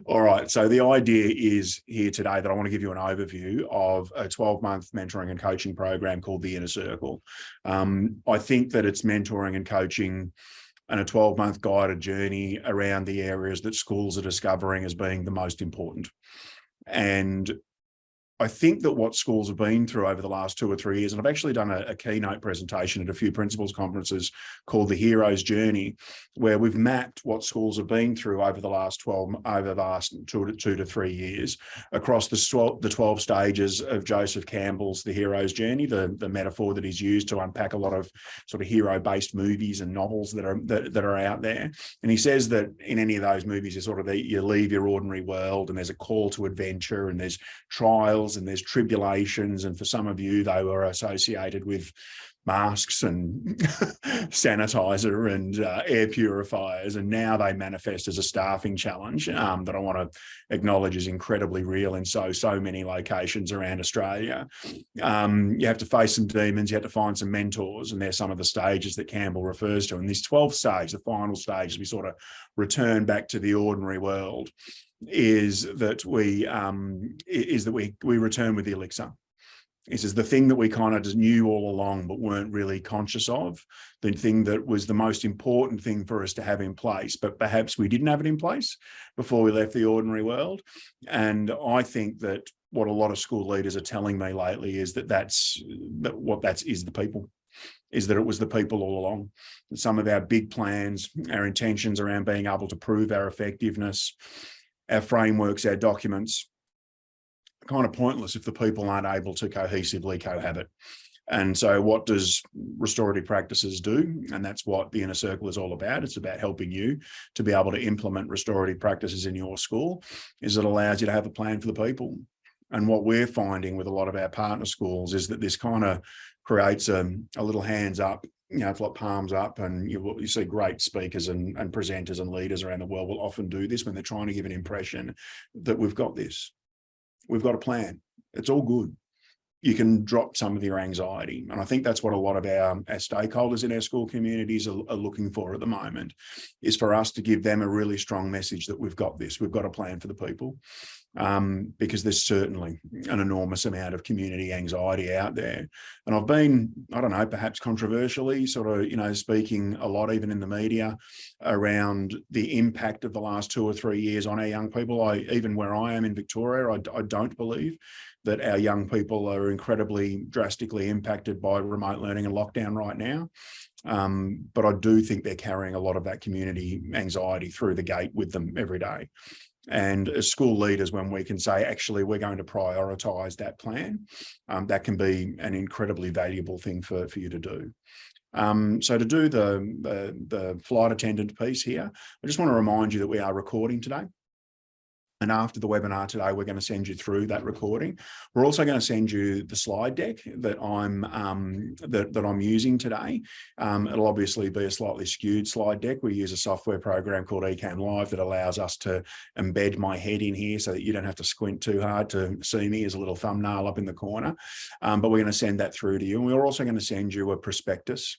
All right. So the idea is here today that I want to give you an overview of a 12-month mentoring and coaching program called the Inner Circle. I think that it's mentoring and coaching and a 12-month guided journey around the areas that schools are discovering as being the most important. And I think that what schools have been through over the last 2 or 3 years, and I've actually done a keynote presentation at a few principals conferences called The Hero's Journey, where we've mapped what schools have been through over the last 2 to 3 years across the 12 stages of Joseph Campbell's The Hero's Journey, the metaphor that he's used to unpack a lot of sort of hero-based movies and novels that are out there. And he says that in any of those movies, you leave your ordinary world and there's a call to adventure and there's trials and there's tribulations, and for some of you they were associated with masks and sanitizer and air purifiers, and now they manifest as a staffing challenge that I want to acknowledge is incredibly real in so many locations around Australia. You have to face some demons, you have to find some mentors, and they're some of the stages that Campbell refers to. And this 12th stage, the final stage, we sort of return back to the ordinary world, is that we return with the elixir. This is the thing that we kind of just knew all along but weren't really conscious of, the thing that was the most important thing for us to have in place, but perhaps we didn't have it in place before we left the ordinary world. And I think that what a lot of school leaders are telling me lately is that is the people. Is that it was the people all along. Some of our big plans, our intentions around being able to prove our effectiveness, our frameworks, our documents, kind of pointless if the people aren't able to cohesively cohabit. And so what does restorative practices do? And that's what the Inner Circle is all about. It's about helping you to be able to implement restorative practices in your school. Is it allows you to have a plan for the people. And what we're finding with a lot of our partner schools is that this kind of creates a little hands up, it's like palms up, and you see great speakers and presenters and leaders around the world will often do this when they're trying to give an impression that we've got this. We've got a plan. It's all good. You can drop some of your anxiety. And I think that's what a lot of our stakeholders in our school communities are looking for at the moment, is for us to give them a really strong message that we've got this. We've got a plan for the people. Because there's certainly an enormous amount of community anxiety out there. And I've been, I don't know, perhaps controversially speaking a lot, even in the media, around the impact of the last 2 or 3 years on our young people. Even where I am in Victoria, I don't believe that our young people are incredibly drastically impacted by remote learning and lockdown right now. But I do think they're carrying a lot of that community anxiety through the gate with them every day. And as school leaders, when we can say, actually, we're going to prioritise that plan, that can be an incredibly valuable thing for you to do. So to do the flight attendant piece here, I just want to remind you that we are recording today. And after the webinar today, we're going to send you through that recording. We're also going to send you the slide deck that I'm using today. It'll obviously be a slightly skewed slide deck. We use a software program called Ecamm Live that allows us to embed my head in here so that you don't have to squint too hard to see me as a little thumbnail up in the corner. But we're going to send that through to you. And we're also going to send you a prospectus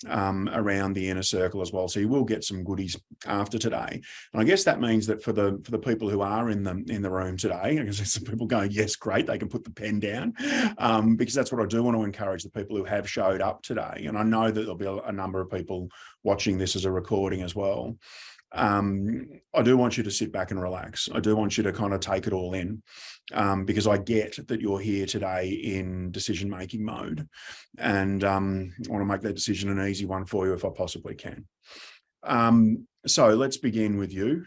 around the Inner Circle as well. So you will get some goodies after today. And I guess that means that for the people who are in the room today, because there's some people going, yes, great, they can put the pen down, because that's what I do want to encourage the people who have showed up today. And I know that there'll be a number of people watching this as a recording as well. I do want you to sit back and relax. I do want you to kind of take it all in, because I get that you're here today in decision-making mode, and I want to make that decision an easy one for you if I possibly can. So let's begin with you.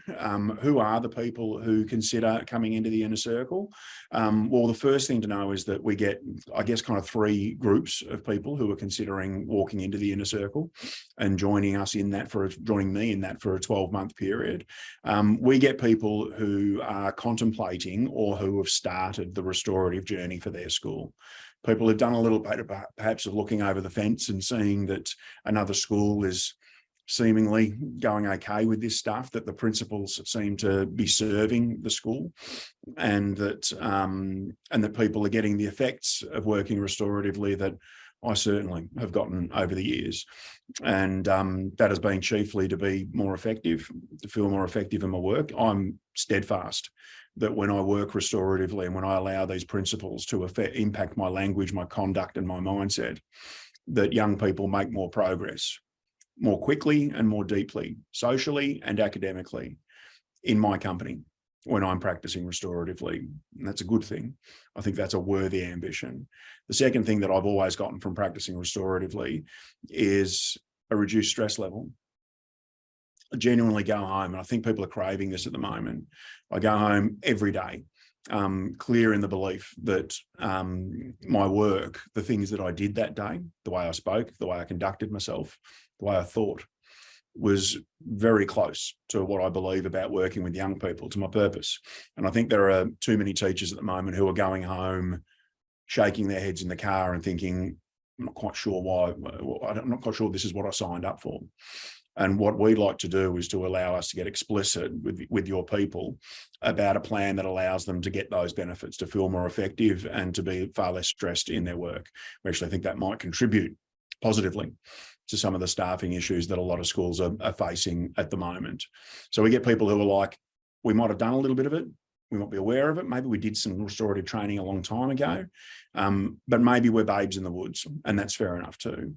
Who are the people who consider coming into the Inner Circle? Well, the first thing to know is that we get, I guess, kind of 3 groups of people who are considering walking into the Inner Circle and joining me in that for a 12-month period. We get people who are contemplating or who have started the restorative journey for their school. People who've done a little bit of perhaps of looking over the fence and seeing that another school is seemingly going okay with this stuff, that the principals seem to be serving the school, and that people are getting the effects of working restoratively that I certainly have gotten over the years. And that has been chiefly to be more effective, to feel more effective in my work. I'm steadfast that when I work restoratively and when I allow these principles to impact my language, my conduct, and my mindset, that young people make more progress, more quickly and more deeply, socially and academically, in my company when I'm practicing restoratively. And that's a good thing. I think that's a worthy ambition. The second thing that I've always gotten from practicing restoratively is a reduced stress level. I genuinely go home, and I think people are craving this at the moment. I go home every day, clear in the belief that my work, the things that I did that day, the way I spoke, the way I conducted myself, the way I thought, was very close to what I believe about working with young people, to my purpose. And I think there are too many teachers at the moment who are going home, shaking their heads in the car and thinking, I'm not quite sure why, I'm not quite sure this is what I signed up for. And what we'd like to do is to allow us to get explicit with your people about a plan that allows them to get those benefits, to feel more effective and to be far less stressed in their work. We actually think that might contribute positively to some of the staffing issues that a lot of schools are facing at the moment. So we get people who are like, we might have done a little bit of it, we might be aware of it, maybe we did some restorative training a long time ago, but maybe we're babes in the woods, and that's fair enough too.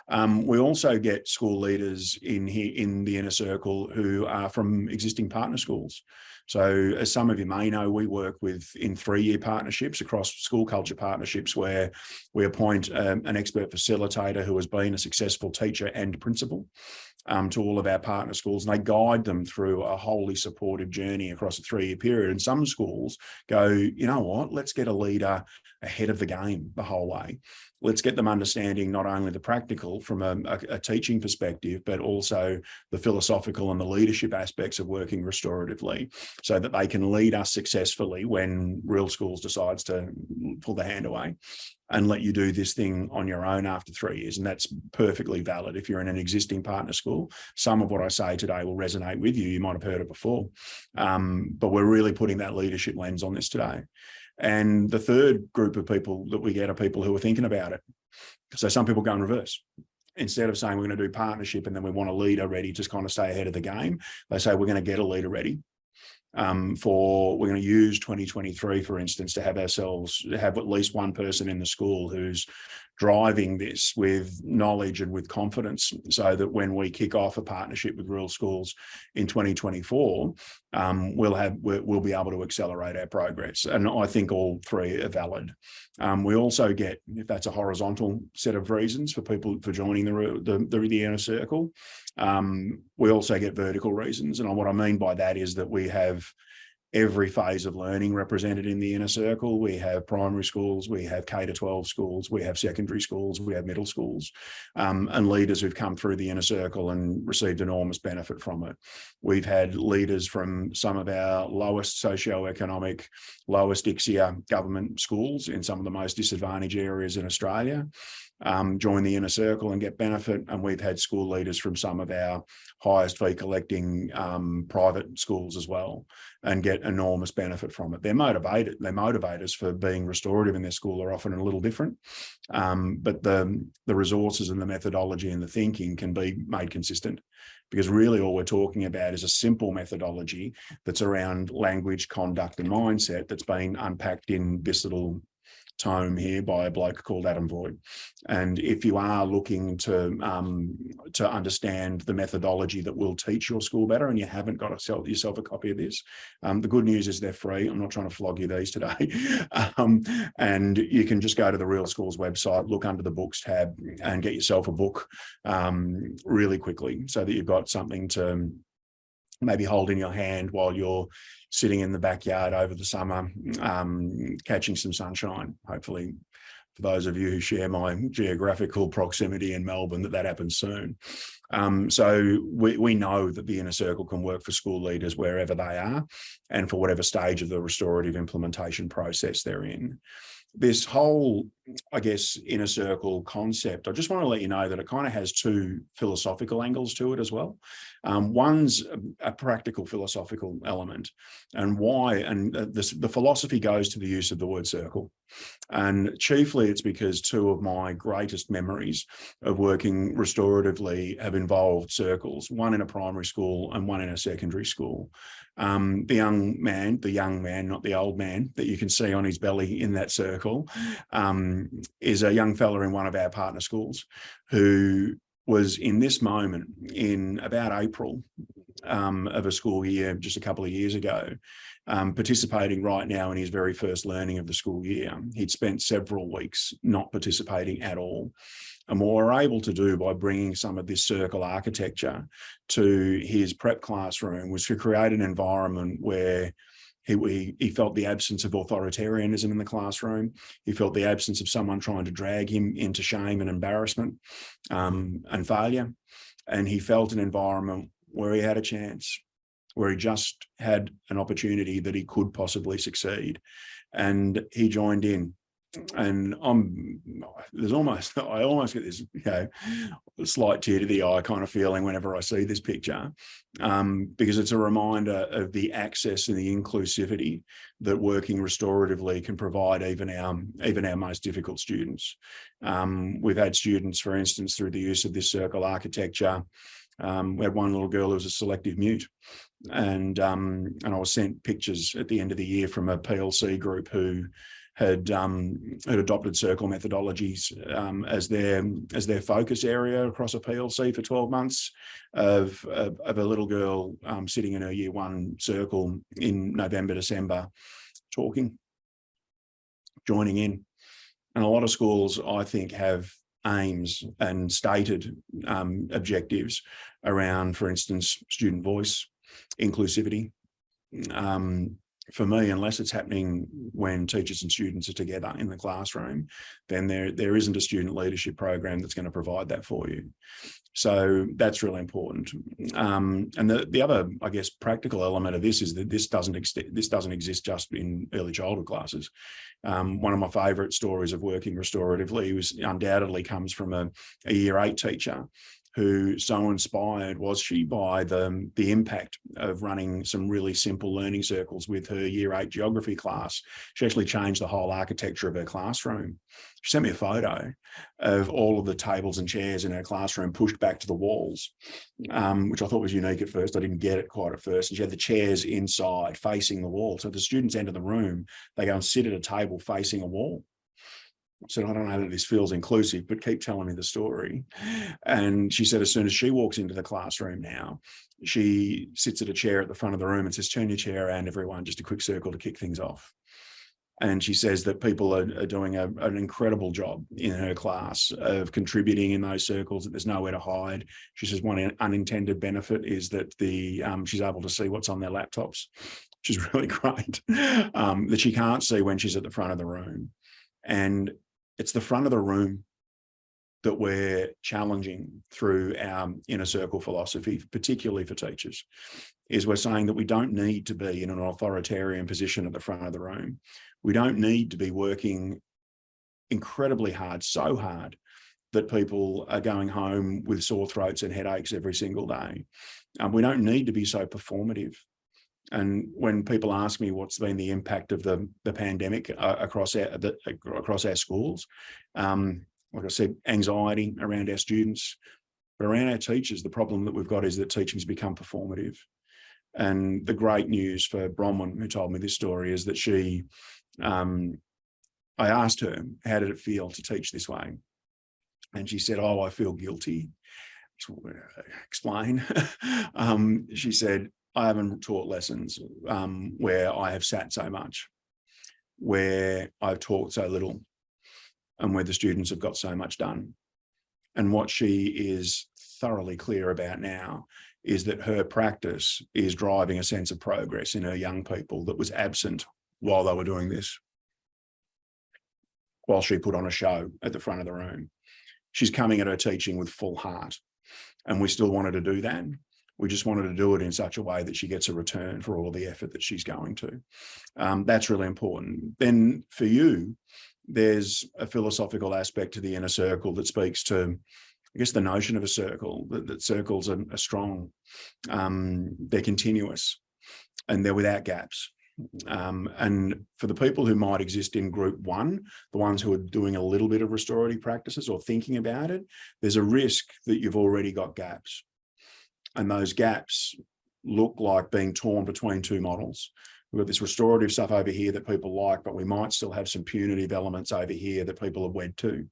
We also get school leaders in here in the inner circle who are from existing partner schools. So as some of you may know, we work in 3-year partnerships across school culture partnerships, where we appoint an expert facilitator who has been a successful teacher and principal to all of our partner schools, and they guide them through a wholly supportive journey across a 3-year period. And some schools go, you know what, let's get a leader ahead of the game the whole way. Let's get them understanding not only the practical from a teaching perspective, but also the philosophical and the leadership aspects of working restoratively, so that they can lead us successfully when Real Schools decides to pull the hand away and let you do this thing on your own after 3 years. And that's perfectly valid. If you're in an existing partner school, some of what I say today will resonate with you. You might have heard it before, but we're really putting that leadership lens on this today. And the third group of people that we get are people who are thinking about it. So some people go in reverse. Instead of saying we're going to do partnership and then we want a leader ready to kind of stay ahead of the game, they say we're going to get a leader ready. We're going to use 2023, for instance, to have at least one person in the school who's driving this with knowledge and with confidence, so that when we kick off a partnership with Real Schools in 2024, we'll be able to accelerate our progress. And I think all three are valid. We also get, if that's a horizontal set of reasons for people for joining the inner circle, we also get vertical reasons. And what I mean by that is that we have every phase of learning represented in the inner circle. We have primary schools, we have K-12 schools, we have secondary schools, we have middle schools, and leaders who've come through the inner circle and received enormous benefit from it. We've had leaders from some of our lowest socioeconomic, lowest ICSEA government schools in some of the most disadvantaged areas in Australia join the inner circle and get benefit. And we've had school leaders from some of our highest fee collecting private schools as well and get enormous benefit from it. They're motivated. Their motivators for being restorative in their school are often a little different, but the resources and the methodology and the thinking can be made consistent, because really all we're talking about is a simple methodology that's around language, conduct and mindset that's been unpacked in this little tome here by a bloke called Adam Voigt. And if you are looking to understand the methodology that will teach your school better, and you haven't got yourself a copy of this, the good news is they're free. I'm not trying to flog you these today. And you can just go to the Real Schools website, look under the books tab and get yourself a book really quickly, so that you've got something to maybe hold in your hand while you're sitting in the backyard over the summer, catching some sunshine. Hopefully, for those of you who share my geographical proximity in Melbourne, that happens soon. So we know that the inner circle can work for school leaders wherever they are and for whatever stage of the restorative implementation process they're in. this whole, I guess, inner circle concept, I just want to let you know that it kind of has two philosophical angles to it as well. One's a practical philosophical element, and why, and the philosophy goes to the use of the word circle. And chiefly it's because two of my greatest memories of working restoratively have involved circles, one in a primary school and one in a secondary school. The young man, not the old man that you can see on his belly in that circle, is a young fella in one of our partner schools who was in this moment in about April of a school year just a couple of years ago, participating right now in his very first learning of the school year. He'd spent several weeks not participating at all. And what we're able to do by bringing some of this circle architecture to his prep classroom was to create an environment where he felt the absence of authoritarianism in the classroom. He felt the absence of someone trying to drag him into shame and embarrassment and failure. And he felt an environment where he had a chance, where he just had an opportunity that he could possibly succeed. And he joined in. And I almost get this, slight tear to the eye kind of feeling whenever I see this picture, because it's a reminder of the access and the inclusivity that working restoratively can provide even our most difficult students. We've had students, for instance, through the use of this circle architecture. We had one little girl who was a selective mute, and I was sent pictures at the end of the year from a PLC group who had adopted circle methodologies as their focus area across a PLC for 12 months of a little girl sitting in her year one circle in November, December, talking, joining in. And a lot of schools, I think, have aims and stated objectives around, for instance, student voice, inclusivity. For me, unless it's happening when teachers and students are together in the classroom, then there isn't a student leadership program that's going to provide that for you. So that's really important. And the other, I guess, practical element of this is that this doesn't exist just in early childhood classes. One of my favourite stories of working restoratively undoubtedly comes from a year 8 teacher who so inspired was she by the impact of running some really simple learning circles with her year 8 geography class. She actually changed the whole architecture of her classroom. She sent me a photo of all of the tables and chairs in her classroom pushed back to the walls, which I thought was unique at first. I didn't get it quite at first. And she had the chairs inside facing the wall. So if the students enter the room, they go and sit at a table facing a wall. So I don't know that this feels inclusive, but keep telling me the story. And she said as soon as she walks into the classroom now, she sits at a chair at the front of the room and says, "Turn your chair around, everyone, just a quick circle to kick things off." And she says that people are doing an incredible job in her class of contributing in those circles, that there's nowhere to hide. She says one unintended benefit is that she's able to see what's on their laptops, which is really great, that she can't see when she's at the front of the room. And it's the front of the room that we're challenging through our inner circle philosophy, particularly for teachers, is we're saying that we don't need to be in an authoritarian position at the front of the room. We don't need to be working incredibly hard, so hard that people are going home with sore throats and headaches every single day. We don't need to be so performative. And when people ask me what's been the impact of the pandemic across our schools, like I said, anxiety around our students, but around our teachers, the problem that we've got is that teaching's become performative. And the great news for Bronwyn, who told me this story, is that I asked her, how did it feel to teach this way? And she said, "Oh, I feel guilty." Explain. She said, "I haven't taught lessons where I have sat so much, where I've talked so little, and where the students have got so much done." And what she is thoroughly clear about now is that her practice is driving a sense of progress in her young people that was absent while they were doing this, while she put on a show at the front of the room. She's coming at her teaching with full heart, and we still want her to do that. We just wanted to do it in such a way that she gets a return for all of the effort that she's going to. That's really important. Then for you, there's a philosophical aspect to the inner circle that speaks to, I guess, the notion of a circle, that circles are strong, they're continuous, and they're without gaps. And for the people who might exist in group one, the ones who are doing a little bit of restorative practices or thinking about it, there's a risk that you've already got gaps. And those gaps look like being torn between two models. We've got this restorative stuff over here that people like, but we might still have some punitive elements over here that people are wed to.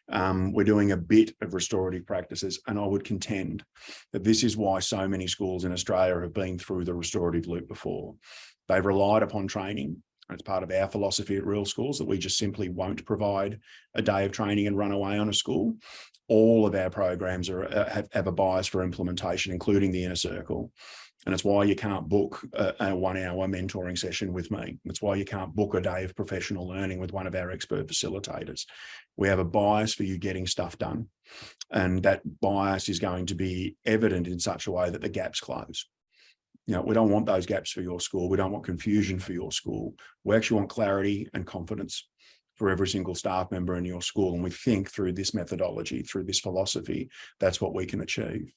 We're doing a bit of restorative practices, and I would contend that this is why so many schools in Australia have been through the restorative loop before. They've relied upon training. It's part of our philosophy at Real Schools that we just simply won't provide a day of training and run away on a school. All of our programs have a bias for implementation, including the inner circle. And it's why you can't book a 1 hour mentoring session with me. It's why you can't book a day of professional learning with one of our expert facilitators. We have a bias for you getting stuff done. And that bias is going to be evident in such a way that the gaps close. You know, we don't want those gaps for your school. We don't want confusion for your school. We actually want clarity and confidence for every single staff member in your school. And we think through this methodology, through this philosophy, that's what we can achieve.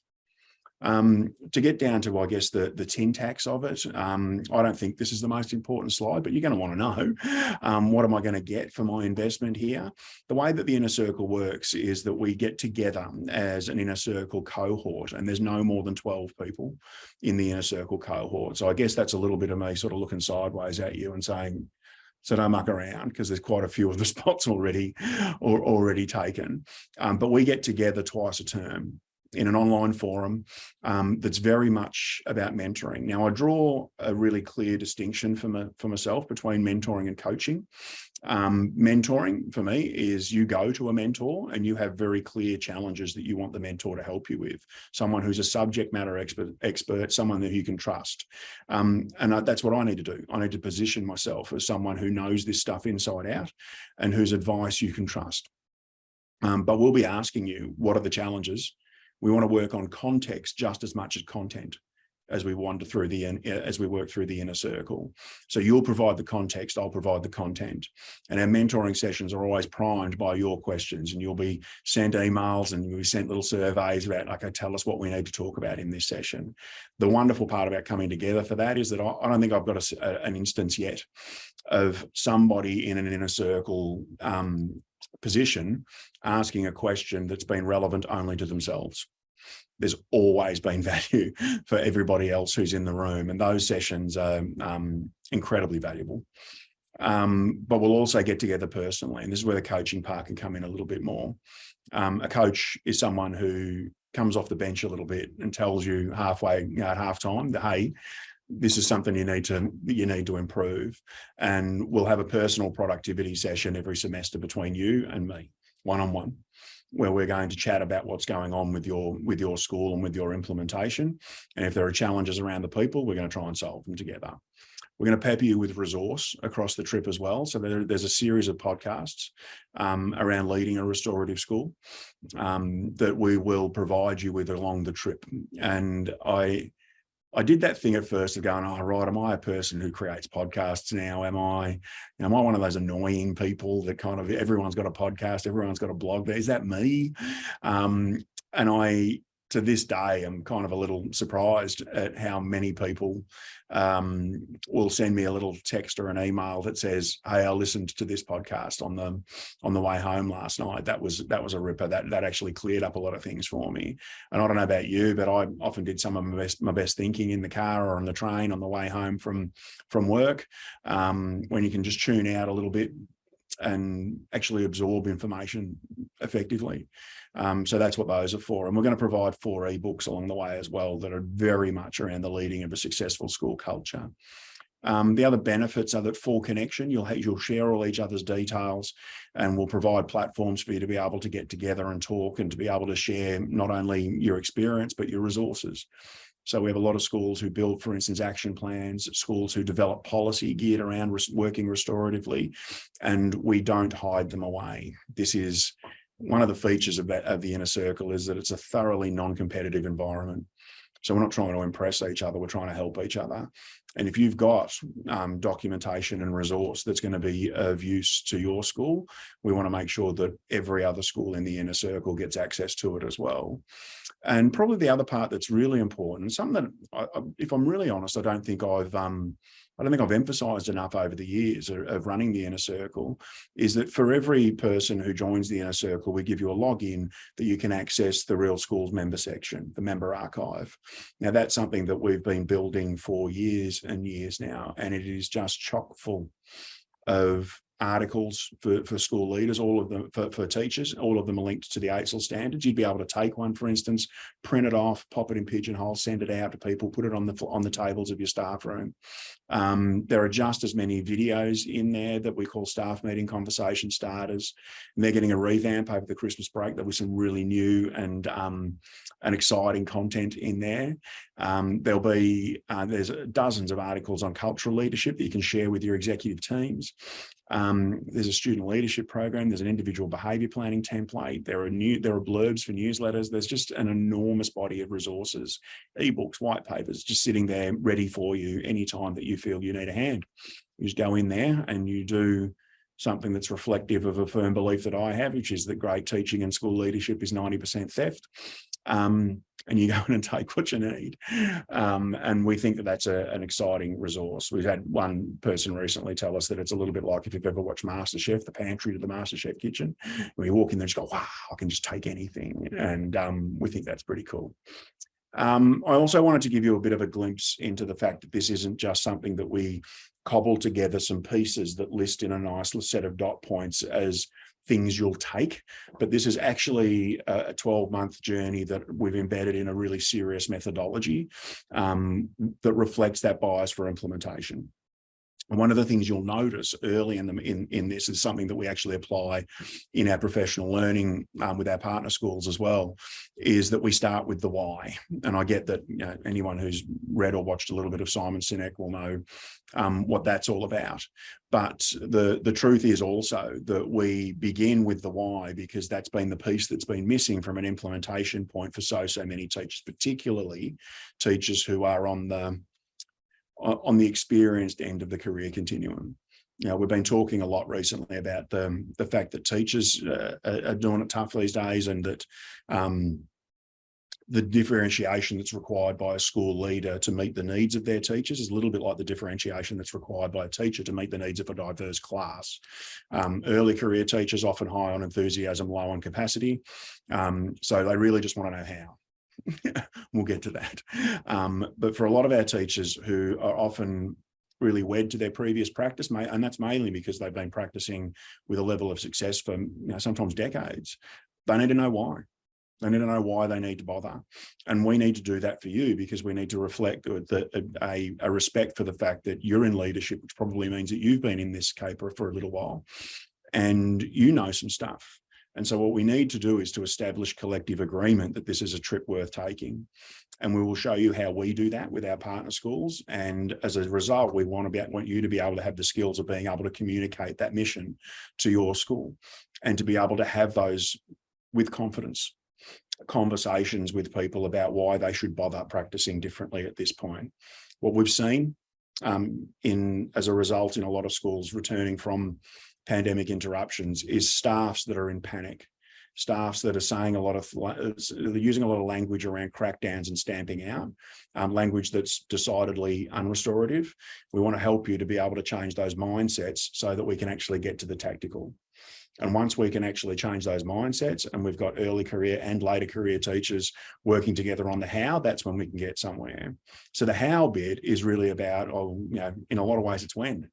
To get down to, I guess, the syntax of it, I don't think this is the most important slide, but you're going to want to know, what am I going to get for my investment here? The way that the inner circle works is that we get together as an inner circle cohort, and there's no more than 12 people in the inner circle cohort. So I guess that's a little bit of me sort of looking sideways at you and saying, so don't muck around, because there's quite a few of the spots already taken. But we get together twice a term in an online forum that's very much about mentoring. Now, I draw a really clear distinction for myself between mentoring and coaching. Mentoring for me is you go to a mentor and you have very clear challenges that you want the mentor to help you with. Someone who's a subject matter expert, someone that you can trust. And that's what I need to do. I need to position myself as someone who knows this stuff inside out and whose advice you can trust. But we'll be asking you, what are the challenges? We want to work on context just as much as content as we wander through as we work through the inner circle. So you'll provide the context, I'll provide the content. And our mentoring sessions are always primed by your questions, and you'll be sent emails and you'll be sent little surveys about, okay, tell us what we need to talk about in this session. The wonderful part about coming together for that is that I don't think I've got an instance yet of somebody in an inner circle position asking a question that's been relevant only to themselves. There's always been value for everybody else who's in the room, and those sessions are incredibly valuable. But we'll also get together personally, and this is where the coaching part can come in a little bit more. A coach is someone who comes off the bench a little bit and tells you halfway, at halftime, that, hey, this is something you need to improve. And we'll have a personal productivity session every semester between you and me, one-on-one, where we're going to chat about what's going on with your school and with your implementation. And if there are challenges around the people, we're going to try and solve them together. We're going to pepper you with resource across the trip as well. So there's a series of podcasts around leading a restorative school that we will provide you with along the trip. And I did that thing at first of going, oh, right, am I a person who creates podcasts now? Am I one of those annoying people that kind of, everyone's got a podcast, everyone's got a blog there? Is that me? And I, to this day, I'm kind of a little surprised at how many people will send me a little text or an email that says, hey, I listened to this podcast on the way home last night. That was a ripper. That actually cleared up a lot of things for me. And I don't know about you, but I often did some of my best thinking in the car or on the train on the way home from work, when you can just tune out a little bit and actually absorb information effectively. So that's what those are for. And we're going to provide 4 ebooks along the way as well that are very much around the leading of a successful school culture. The other benefits are that full connection, you'll share all each other's details, and we'll provide platforms for you to be able to get together and talk and to be able to share not only your experience, but your resources. So we have a lot of schools who build, for instance, action plans, schools who develop policy geared around working restoratively, and we don't hide them away. This is one of the features of the inner circle, is that it's a thoroughly non-competitive environment. So we're not trying to impress each other, we're trying to help each other. And if you've got documentation and resource that's going to be of use to your school, we want to make sure that every other school in the inner circle gets access to it as well. And probably the other part that's really important, something that, if I'm really honest, I don't think I've emphasised enough over the years of running the inner circle, is that for every person who joins the inner circle, we give you a login that you can access the Real Schools member section, the member archive. Now, that's something that we've been building for years and years now, and it is just chock full of articles for school leaders, all of them for teachers. All of them are linked to the AITSL standards. You'd be able to take one, for instance, print it off, pop it in Pigeonhole, send it out to people, put it on the tables of your staff room. There are just as many videos in there that we call staff meeting conversation starters, and they're getting a revamp over the Christmas break. There was some really new and exciting content in there. There'll be there's dozens of articles on cultural leadership that you can share with your executive teams. There's a student leadership program. There's an individual behaviour planning template. There are blurbs for newsletters. There's just an enormous body of resources, ebooks, white papers, just sitting there ready for you anytime that you feel you need a hand. You just go in there and you do something that's reflective of a firm belief that I have, which is that great teaching and school leadership is 90% theft. And you go in and take what you need. And we think that that's an exciting resource. We've had one person recently tell us that it's a little bit like if you've ever watched MasterChef, the pantry to the MasterChef kitchen. When you walk in there, just go, wow, I can just take anything. And we think that's pretty cool. I also wanted to give you a bit of a glimpse into the fact that this isn't just something that we cobble together some pieces that list in a nice set of dot points as things you'll take, but this is actually a 12-month journey that we've embedded in a really serious methodology that reflects that bias for implementation. And one of the things you'll notice early in this is something that we actually apply in our professional learning with our partner schools as well, is that we start with the why. And I get that anyone who's read or watched a little bit of Simon Sinek will know what that's all about. But the truth is also that we begin with the why, because that's been the piece that's been missing from an implementation point for so many teachers, particularly teachers who are on the experienced end of the career continuum. We've been talking a lot recently about the fact that teachers are doing it tough these days, and that the differentiation that's required by a school leader to meet the needs of their teachers is a little bit like the differentiation that's required by a teacher to meet the needs of a diverse class. Early career teachers often high on enthusiasm, low on capacity. So they really just want to know how. We'll get to that. But for a lot of our teachers who are often really wed to their previous practice, and that's mainly because they've been practicing with a level of success for sometimes decades, they need to know why. They need to know why they need to bother. And we need to do that for you, because we need to reflect a respect for the fact that you're in leadership, which probably means that you've been in this caper for a little while and you know some stuff. And so what we need to do is to establish collective agreement that this is a trip worth taking. And we will show you how we do that with our partner schools. And as a result, we want you to be able to have the skills of being able to communicate that mission to your school, and to be able to have those with confidence conversations with people about why they should bother practicing differently at this point. What we've seen as a result in a lot of schools returning from pandemic interruptions is staffs that are in panic, staffs that are saying they're using a lot of language around crackdowns and stamping out, language that's decidedly unrestorative. We want to help you to be able to change those mindsets so that we can actually get to the tactical. And once we can actually change those mindsets, and we've got early career and later career teachers working together on the how, that's when we can get somewhere. So the how bit is really about, in a lot of ways, it's when.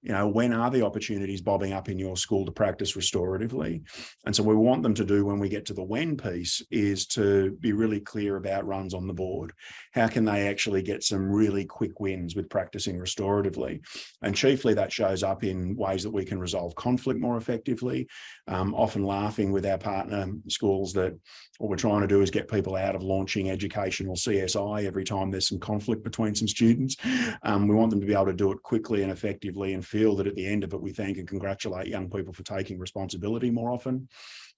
When are the opportunities bobbing up in your school to practice restoratively? And so we want them to do, when we get to the when piece, is to be really clear about runs on the board. How can they actually get some really quick wins with practicing restoratively? And chiefly that shows up in ways that we can resolve conflict more effectively, often laughing with our partner schools that what we're trying to do is get people out of launching educational CSI every time there's some conflict between some students. We want them to be able to do it quickly and effectively, and feel that at the end of it, we thank and congratulate young people for taking responsibility more often.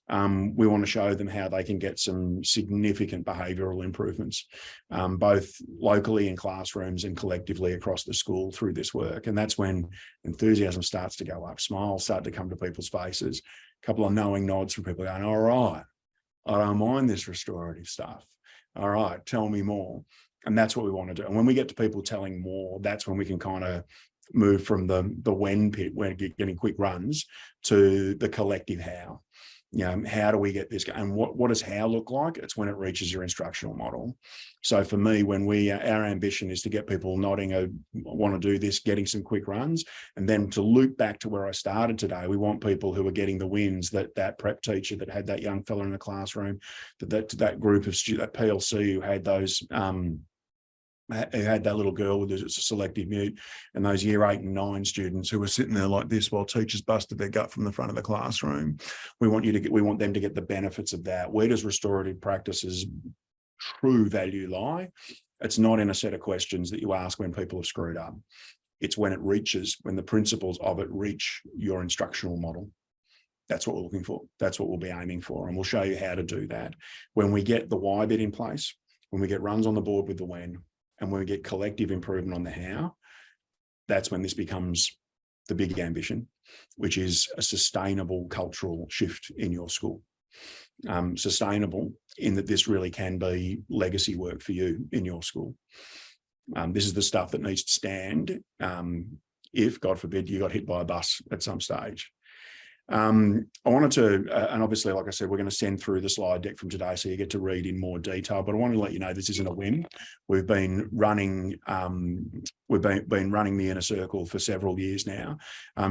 We want to show them how they can get some significant behavioural improvements, both locally in classrooms and collectively across the school through this work. And that's when enthusiasm starts to go up, smiles start to come to people's faces, a couple of knowing nods from people going, all right, I don't mind this restorative stuff. All right, tell me more. And that's what we want to do. And when we get to people telling more, that's when we can kind of move from the when pit, where getting quick runs, to the collective how. How do we get this? And what does how look like? It's when it reaches your instructional model. So for me, when our ambition is to get people nodding, want to do this, getting some quick runs, and then to loop back to where I started today, we want people who are getting the wins, that prep teacher that had that young fella in the classroom, that group of students, that PLC who had those, who had that little girl with a selective mute, and those year 8 and 9 students who were sitting there like this while teachers busted their gut from the front of the classroom. We want them to get the benefits of that. Where does restorative practices true value lie? It's not in a set of questions that you ask when people have screwed up. It's when the principles of it reach your instructional model. That's what we're looking for. That's what we'll be aiming for. And we'll show you how to do that. When we get the why bit in place, when we get runs on the board with the when, and when we get collective improvement on the how, that's when this becomes the big ambition, which is a sustainable cultural shift in your school. Sustainable in that this really can be legacy work for you in your school. This is the stuff that needs to stand if, God forbid, you got hit by a bus at some stage. I wanted to, and obviously, like I said, we're going to send through the slide deck from today so you get to read in more detail, but I want to let you know this isn't a whim. We've been running the Inner Circle for several years now.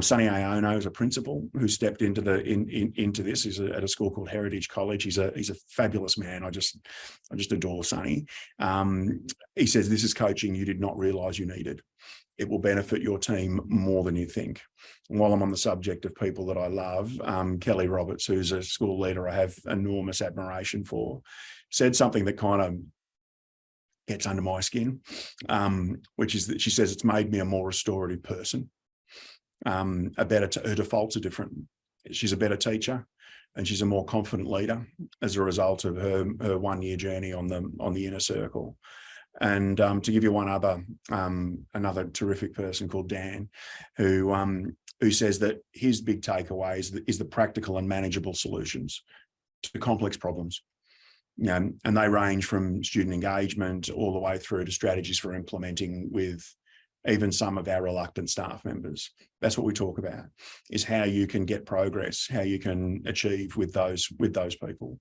Sonny Aono is a principal who stepped into this. He's at a school called Heritage College. He's a fabulous man. I just adore Sonny. He says, this is coaching you did not realise you needed. It will benefit your team more than you think. And while I'm on the subject of people that I love, Kelly Roberts, who's a school leader I have enormous admiration for, said something that kind of gets under my skin, which is that she says it's made me a more restorative person. Her defaults are different. She's a better teacher, and she's a more confident leader as a result of her 1-year journey on the Inner Circle. And to give you one other, another terrific person called Dan, who says that his big takeaway is the practical and manageable solutions to complex problems. And they range from student engagement all the way through to strategies for implementing with even some of our reluctant staff members. That's what we talk about, is how you can get progress, how you can achieve with those people.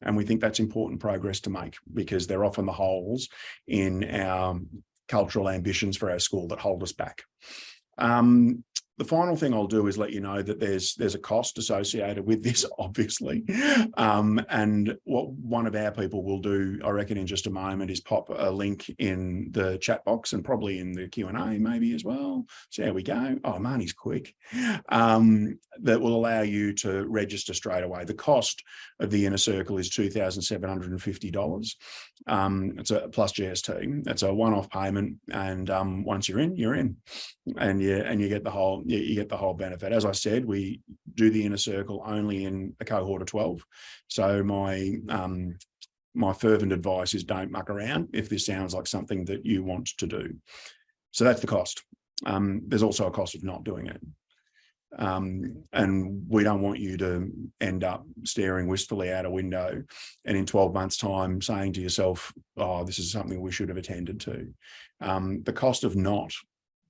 And we think that's important progress to make, because they're often the holes in our cultural ambitions for our school that hold us back. The final thing I'll do is let you know that there's a cost associated with this, obviously. And what one of our people will do, I reckon, in just a moment, is pop a link in the chat box and probably in the Q&A maybe as well. So there we go. Oh, Marnie's quick. That will allow you to register straight away. The cost of the Inner Circle is $2,750. It's a plus GST. It's a one-off payment, and once you're in, and you get the whole benefit. As I said, we do the Inner Circle only in a cohort of 12. So my fervent advice is don't muck around if this sounds like something that you want to do. So that's the cost. There's also a cost of not doing it. And we don't want you to end up staring wistfully out a window and in 12 months' time saying to yourself, oh, this is something we should have attended to. The cost of not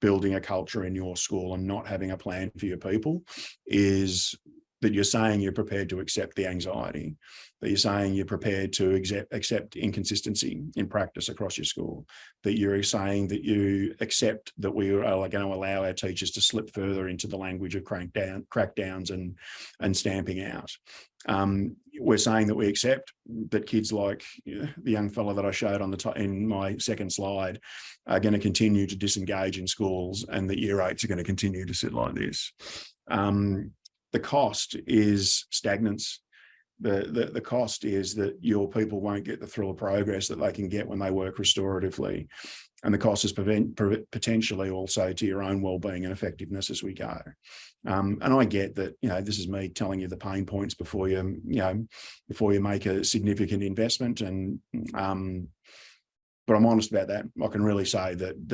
building a culture in your school and not having a plan for your people is that you're saying you're prepared to accept the anxiety, that you're saying you're prepared to accept inconsistency in practice across your school, that you're saying that you accept that we are going to allow our teachers to slip further into the language of crackdowns and stamping out. We're saying that we accept that kids like the young fellow that I showed in my second slide are going to continue to disengage in schools, and that year 8s are going to continue to sit like this. The cost is stagnance. The cost is that your people won't get the thrill of progress that they can get when they work restoratively. and the cost is potentially also to your own well-being and effectiveness as we go. And I get that, this is me telling you the pain points before you make a significant investment, and but I'm honest about that. I can really say that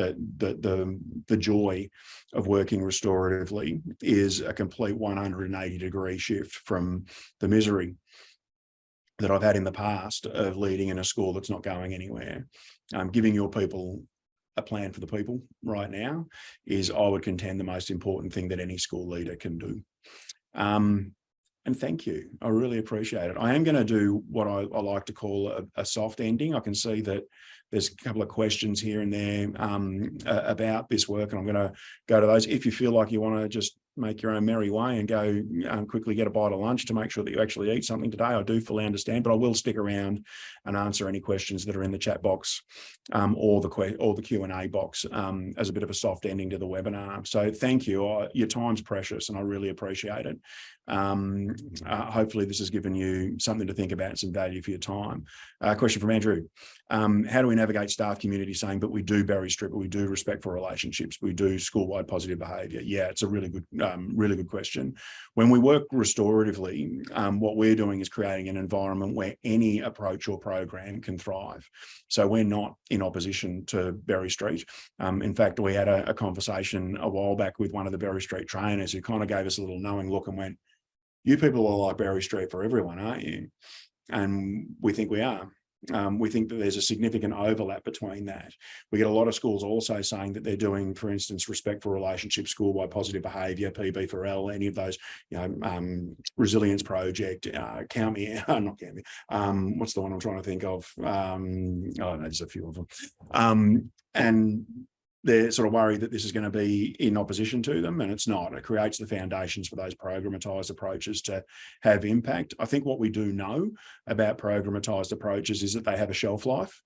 the joy of working restoratively is a complete 180-degree shift from the misery that I've had in the past of leading in a school that's not going anywhere. Giving your people a plan for the people right now is, I would contend, the most important thing that any school leader can do. And thank you. I really appreciate it. I am going to do what I like to call a soft ending. I can see that there's a couple of questions here and there about this work, and I'm going to go to those. If you feel like you want to just make your own merry way and go quickly get a bite of lunch to make sure that you actually eat something today, I do fully understand, but I will stick around and answer any questions that are in the chat box or the Q&A box as a bit of a soft ending to the webinar. So thank you. Your time's precious and I really appreciate it. Hopefully this has given you something to think about and some value for your time. Question from Andrew. How do we navigate staff community saying, but we do Barry Strip, but we do respectful relationships, we do school-wide positive behaviour? Yeah, it's a really good question. When we work restoratively, what we're doing is creating an environment where any approach or program can thrive. So we're not in opposition to Berry Street. In fact, we had a conversation a while back with one of the Berry Street trainers who kind of gave us a little knowing look and went, "You people are like Berry Street for everyone, aren't you?" And we think we are. We think that there's a significant overlap between that. We get a lot of schools also saying that they're doing, for instance, respectful relationships, school-wide positive behaviour, PB4L, any of those, resilience project, count me out, not count me. What's the one I'm trying to think of? Oh no, there's a few of them. And they're sort of worried that this is going to be in opposition to them, and it's not. It creates the foundations for those programmatized approaches to have impact. I think what we do know about programmatized approaches is that they have a shelf life.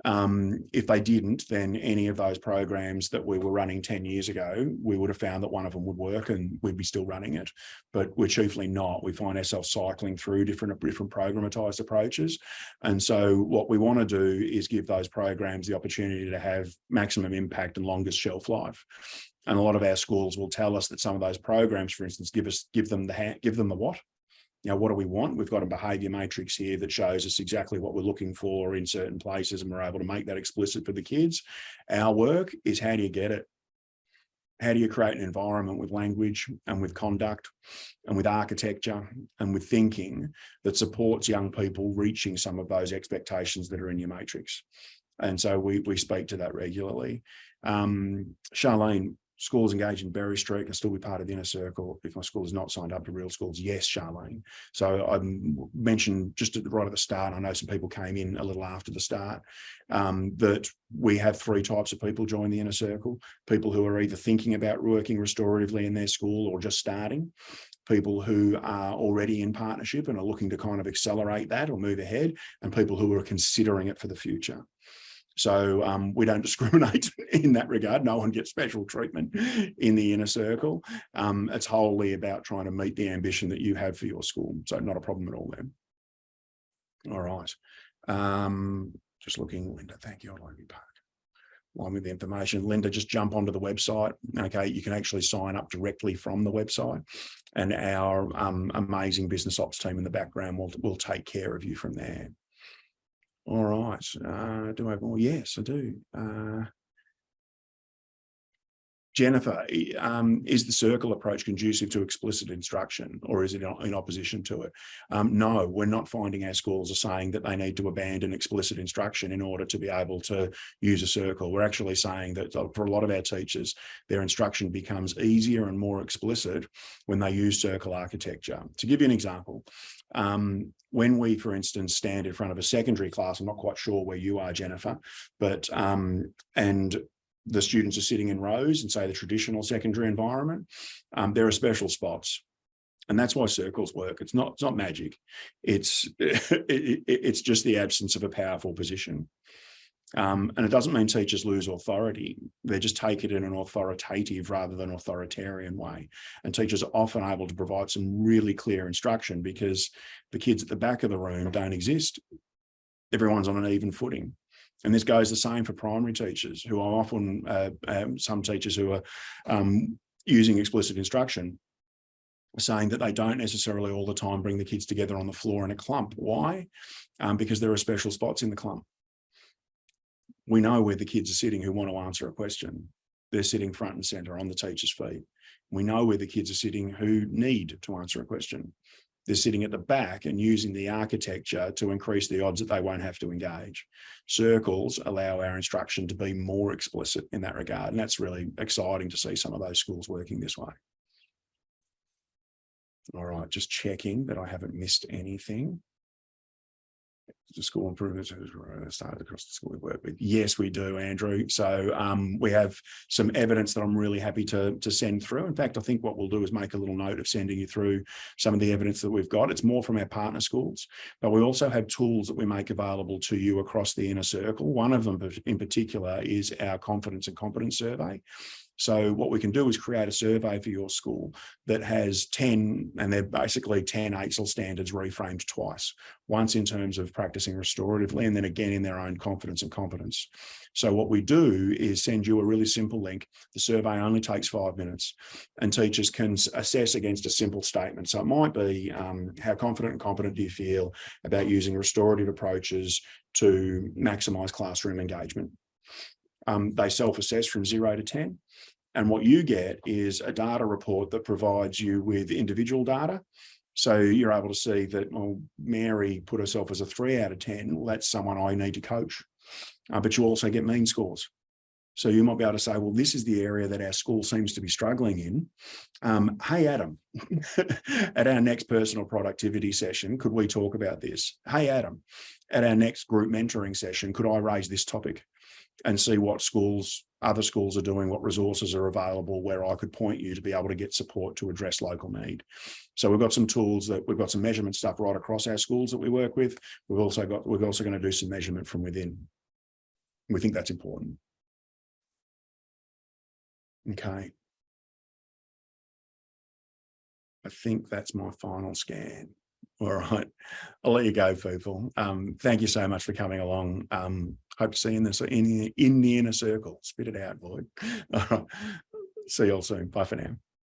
If they didn't, then any of those programs that we were running 10 years ago, we would have found that one of them would work and we'd be still running it. But we're chiefly not. We find ourselves cycling through different programmatized approaches. And so what we want to do is give those programs the opportunity to have maximum impact and longest shelf life. And a lot of our schools will tell us that some of those programs, for instance, give them the what? What do we want? We've got a behaviour matrix here that shows us exactly what we're looking for in certain places, and we're able to make that explicit for the kids. Our work is, how do you get it? How do you create an environment with language and with conduct and with architecture and with thinking that supports young people reaching some of those expectations that are in your matrix? And so we speak to that regularly. Charlene, schools engaged in Berry Street can still be part of the inner circle if my school is not signed up to Real Schools. Yes, Charlene. So I mentioned just right at the start, I know some people came in a little after the start, that we have three types of people join the inner circle: people who are either thinking about working restoratively in their school or just starting, people who are already in partnership and are looking to kind of accelerate that or move ahead, and people who are considering it for the future. So we don't discriminate in that regard. No one gets special treatment in the inner circle. It's wholly about trying to meet the ambition that you have for your school. So not a problem at all there. All right. Just looking, Linda, thank you. I'd like to be part. Along with the information, Linda, just jump onto the website. Okay, you can actually sign up directly from the website, and our amazing business ops team in the background will take care of you from there. All right. Do I have more? Yes, I do. Jennifer, is the circle approach conducive to explicit instruction, or is it in opposition to it? No, we're not finding our schools are saying that they need to abandon explicit instruction in order to be able to use a circle. We're actually saying that for a lot of our teachers, their instruction becomes easier and more explicit when they use circle architecture. To give you an example, when we, for instance, stand in front of a secondary class, I'm not quite sure where you are, Jennifer, but and the students are sitting in rows in, say, the traditional secondary environment, there are special spots. And that's why circles work. It's not magic. It's just the absence of a powerful position. And it doesn't mean teachers lose authority. They just take it in an authoritative rather than authoritarian way. And teachers are often able to provide some really clear instruction because the kids at the back of the room don't exist. Everyone's on an even footing. And this goes the same for primary teachers, who are often some teachers who are using explicit instruction, saying that they don't necessarily all the time bring the kids together on the floor in a clump. Why? Because there are special spots in the clump. We know where the kids are sitting who want to answer a question. They're sitting front and center on the teacher's feet. We know where the kids are sitting who need to answer a question. They're sitting at the back and using the architecture to increase the odds that they won't have to engage. Circles allow our instruction to be more explicit in that regard. And that's really exciting to see some of those schools working this way. All right, just checking that I haven't missed anything. The school improvements started across the school we work with. Yes, we do, Andrew. So we have some evidence that I'm really happy to send through. In fact, I think what we'll do is make a little note of sending you through some of the evidence that we've got. It's more from our partner schools, but we also have tools that we make available to you across the inner circle. One of them in particular is our confidence and competence survey. So what we can do is create a survey for your school that has 10, and they're basically 10 ACEL standards reframed twice, once in terms of practicing restoratively, and then again in their own confidence and competence. So what we do is send you a really simple link. The survey only takes 5 minutes, and teachers can assess against a simple statement. So it might be, how confident and competent do you feel about using restorative approaches to maximise classroom engagement? They self-assess from 0 to 10. And what you get is a data report that provides you with individual data. So you're able to see that, well, Mary put herself as a 3 out of 10. Well, that's someone I need to coach. But you also get mean scores. So you might be able to say, well, this is the area that our school seems to be struggling in. Hey, Adam, at our next personal productivity session, could we talk about this? Hey, Adam, at our next group mentoring session, could I raise this topic? And see what other schools are doing, what resources are available, where I could point you to be able to get support to address local need. So we've got some tools we've got some measurement stuff right across our schools that we work with. We're also going to do some measurement from within. We think that's important. Okay. I think that's my final scan. All right, I'll let you go, people. Thank you so much for coming along. Hope to see you in the inner circle. Spit it out, Lloyd. All right. See you all soon. Bye for now.